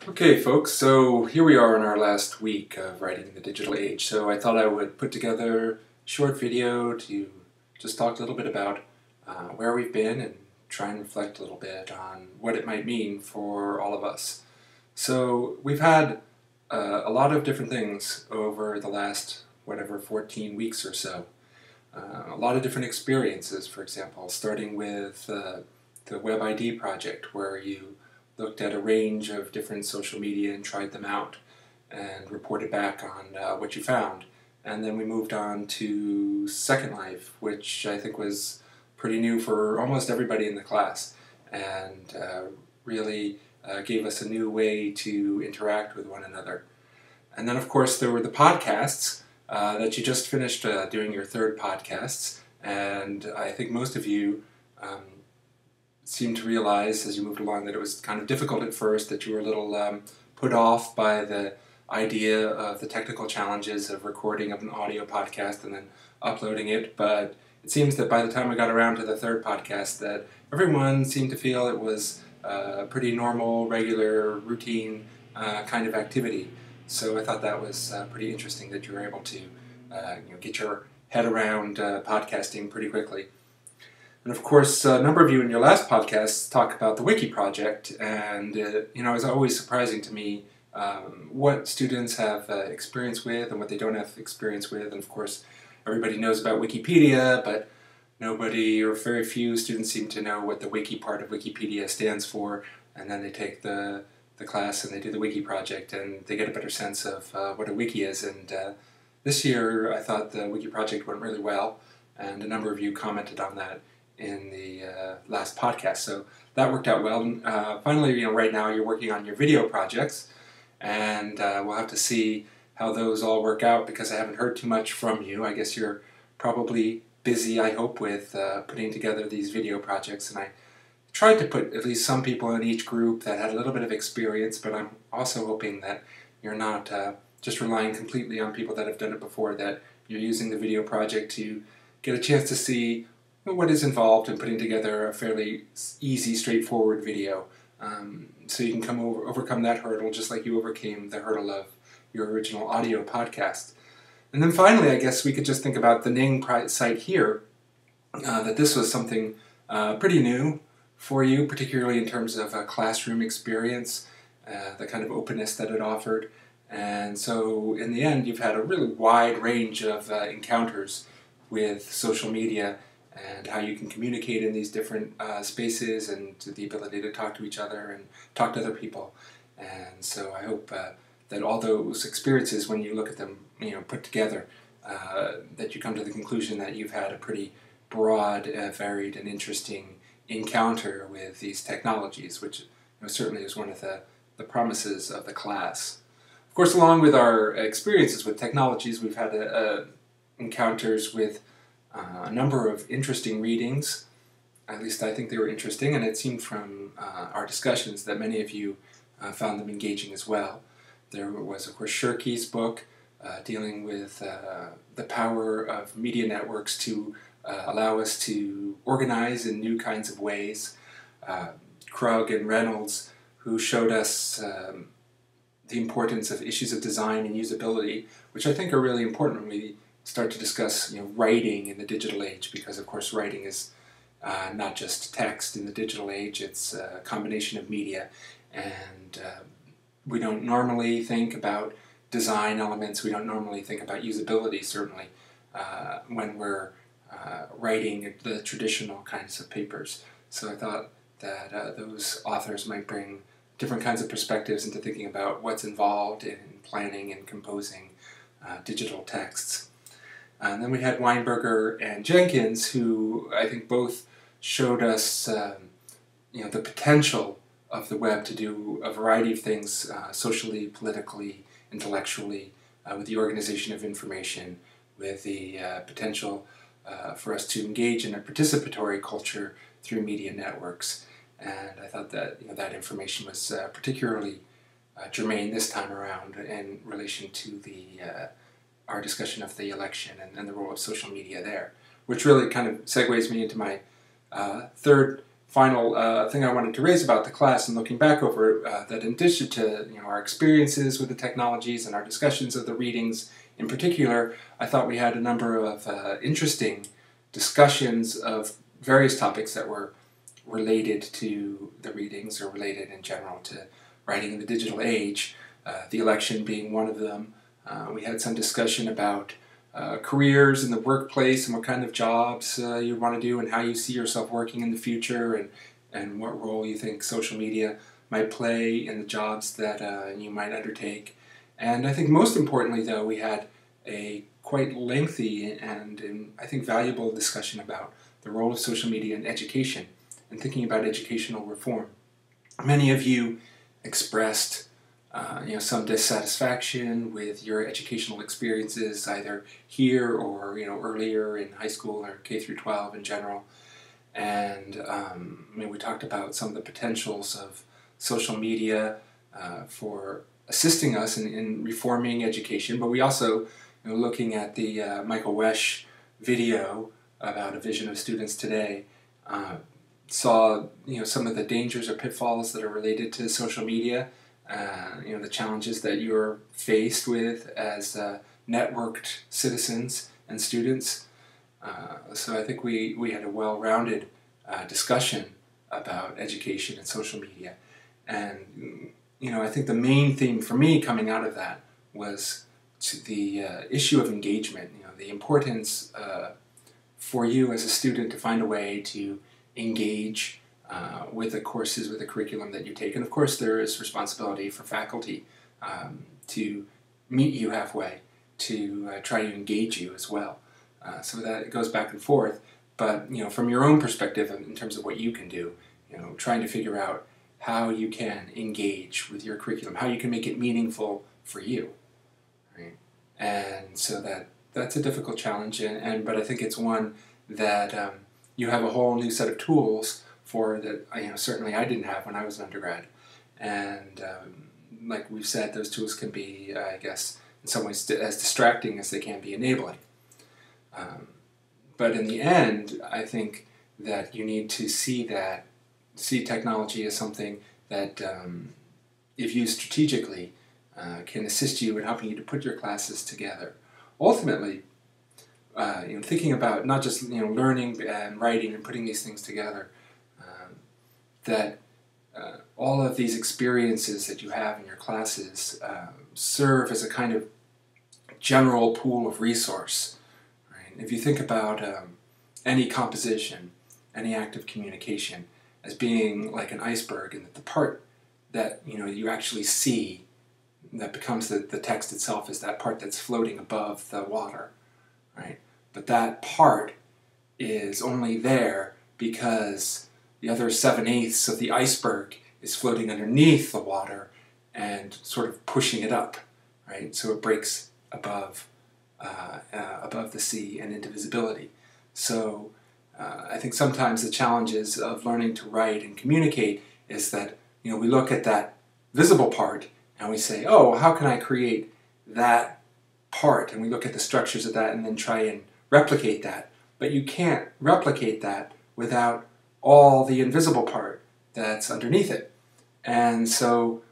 Okay, folks, so here we are in our last week of writing in the digital age. So I thought I would put together a short video to just talk a little bit about where we've been and try and reflect a little bit on what it might mean for all of us. So we've had a lot of different things over the last, 14 weeks or so. A lot of different experiences, for example, starting with the Web ID project, where you looked at a range of different social media and tried them out and reported back on what you found. And then we moved on to Second Life, which I think was pretty new for almost everybody in the class, and really gave us a new way to interact with one another. And then, of course, there were the podcasts that you just finished doing your third podcasts, and I think most of you seemed to realize as you moved along that it was kind of difficult at first, that you were a little put off by the idea of the technical challenges of recording of an audio podcast and then uploading it, but it seems that by the time we got around to the third podcast that everyone seemed to feel it was a pretty normal, regular, routine kind of activity. So I thought that was pretty interesting that you were able to get your head around podcasting pretty quickly. And of course, a number of you in your last podcast talk about the Wiki Project, and it's always surprising to me what students have experience with and what they don't have experience with. And of course, everybody knows about Wikipedia, but nobody or very few students seem to know what the Wiki part of Wikipedia stands for. And then they take the class and they do the Wiki Project, and they get a better sense of what a wiki is. And this year, I thought the Wiki Project went really well, and a number of you commented on that in the last podcast, so that worked out well. Finally, right now you're working on your video projects, and we'll have to see how those all work out, because I haven't heard too much from you. I guess you're probably busy, I hope, with putting together these video projects, and I tried to put at least some people in each group that had a little bit of experience, but I'm also hoping that you're not just relying completely on people that have done it before, that you're using the video project to get a chance to see what is involved in putting together a fairly easy, straightforward video, so you can overcome that hurdle just like you overcame the hurdle of your original audio podcast. And then finally, I guess we could just think about the Ning site here, that this was something pretty new for you, particularly in terms of a classroom experience, the kind of openness that it offered. And so in the end, you've had a really wide range of encounters with social media, and how you can communicate in these different spaces, and the ability to talk to each other and talk to other people. And so I hope that all those experiences, when you look at them, put together, that you come to the conclusion that you've had a pretty broad, varied, and interesting encounter with these technologies, which certainly is one of the promises of the class. Of course, along with our experiences with technologies, we've had encounters with a number of interesting readings. At least I think they were interesting, and it seemed from our discussions that many of you found them engaging as well. There was, of course, Shirky's book dealing with the power of media networks to allow us to organize in new kinds of ways. Krug and Reynolds, who showed us the importance of issues of design and usability, which I think are really important when we start to discuss writing in the digital age, because of course writing is not just text in the digital age, it's a combination of media, and we don't normally think about design elements, we don't normally think about usability, certainly, when we're writing the traditional kinds of papers. So I thought that those authors might bring different kinds of perspectives into thinking about what's involved in planning and composing digital texts. And then we had Weinberger and Jenkins, who I think both showed us the potential of the web to do a variety of things, socially, politically, intellectually, with the organization of information, with the potential for us to engage in a participatory culture through media networks. And I thought that that information was particularly germane this time around in relation to our discussion of the election and the role of social media there, which really kind of segues me into my third final thing I wanted to raise about the class and looking back over that in addition to our experiences with the technologies and our discussions of the readings in particular, I thought we had a number of interesting discussions of various topics that were related to the readings or related in general to writing in the digital age, the election being one of them. We had some discussion about careers in the workplace and what kind of jobs you want to do and how you see yourself working in the future, and what role you think social media might play in the jobs that you might undertake. And I think most importantly, though, we had a quite lengthy and I think valuable discussion about the role of social media in education and thinking about educational reform. Many of you expressed some dissatisfaction with your educational experiences, either here or earlier in high school or K through 12 in general. And we talked about some of the potentials of social media for assisting us in reforming education, but we also, looking at the Michael Wesch video about a vision of students today, saw some of the dangers or pitfalls that are related to social media. The challenges that you're faced with as networked citizens and students. So I think we had a well-rounded discussion about education and social media. And, I think the main theme for me coming out of that was the issue of engagement, the importance for you as a student to find a way to engage with the courses, with the curriculum that you take. And of course there is responsibility for faculty to meet you halfway, to try to engage you as well. So that it goes back and forth. But from your own perspective in terms of what you can do, trying to figure out how you can engage with your curriculum, how you can make it meaningful for you. Right? And so that's a difficult challenge, but I think it's one that you have a whole new set of tools for that certainly I didn't have when I was an undergrad. And like we've said, those tools can be, I guess, in some ways as distracting as they can be enabling. But in the end, I think that you need to see technology as something that, if used strategically, can assist you in helping you to put your classes together. Ultimately, thinking about not just learning and writing and putting these things together, that all of these experiences that you have in your classes serve as a kind of general pool of resource. Right? If you think about any composition, any act of communication as being like an iceberg, and that the part that you actually see that becomes the text itself is that part that's floating above the water, right? But that part is only there because the other 7/8 of the iceberg is floating underneath the water and sort of pushing it up, right? So it breaks above the sea and into visibility. So I think sometimes the challenges of learning to write and communicate is that we look at that visible part and we say, oh, how can I create that part? And we look at the structures of that and then try and replicate that. But you can't replicate that without all the invisible part that's underneath it. And so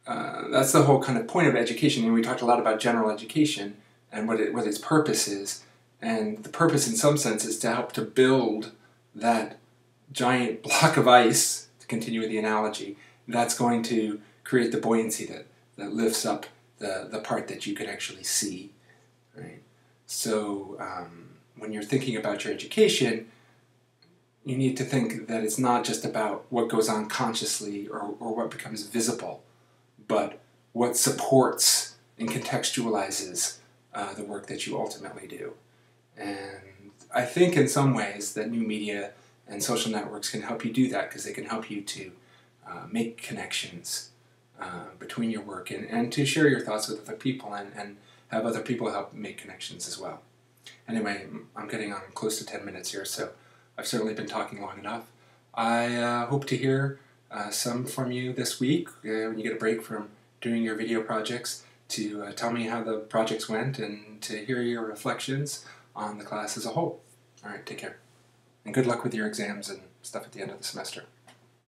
that's the whole kind of point of education. And we talked a lot about general education and what its purpose is. And the purpose in some sense is to help to build that giant block of ice, to continue with the analogy, that's going to create the buoyancy that lifts up the part that you can actually see. Right? So when you're thinking about your education, you need to think that it's not just about what goes on consciously or what becomes visible, but what supports and contextualizes the work that you ultimately do. And I think in some ways that new media and social networks can help you do that, because they can help you to make connections between your work and to share your thoughts with other people and have other people help make connections as well. Anyway, I'm getting on close to 10 minutes here, so I've certainly been talking long enough. I hope to hear some from you this week when you get a break from doing your video projects, to tell me how the projects went and to hear your reflections on the class as a whole. All right, take care. And good luck with your exams and stuff at the end of the semester.